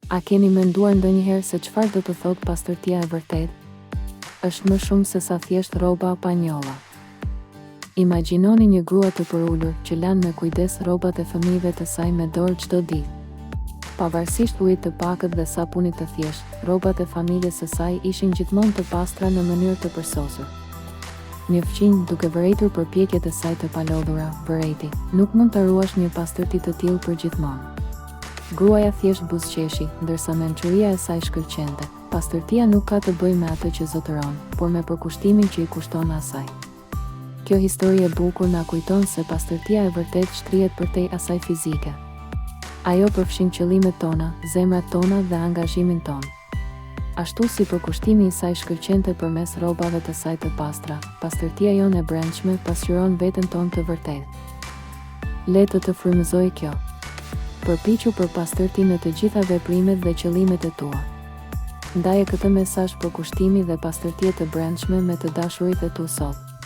A keni menduar ndonjëherë se çfarë do të thotë pastërtia e vërtetë? Është më shumë se sa thjesht rroba pa njolla. Imagjinoni një grua të përulur që lan me kujdes rrobat e fëmijëve të saj me dorë çdo ditë. Pavarësisht ujit të pakët dhe sapunit të thjeshtë, rrobat e familjes së saj ishin gjithmonë të pastra në mënyrë të përsosur. Një fëmijë duke vërejtur përpjekjet e saj të palodhura, vërejti, nuk mund të ruash një pastërti të tillë për gjithmonë. Gruaja thjesht buzëqeshi, ndërsa mençuria e saj shkëlqente. Pastërtia nuk ka të bëjë me atë që zotëron, por me përkushtimin që i kushton asaj. Kjo histori e bukur na kujton se pastërtia e vërtetë shtrihet përtej asaj fizike. Ajo përfshin qëllimet tona, zemrat tona dhe angazhimin ton. Ashtu si përkushtimi i saj shkëlqente përmes rrobave të saj të pastra, pastërtia jonë e brendshme pasqyron veten tonë të vërtetë. Le të frymëzoj kjo. Përpiqu për pastërti në të gjitha veprimet dhe qëllimet e tua. Ndaje këtë mesazh përkushtimi dhe pastërtie të brendshme me të dashurit e tu sot.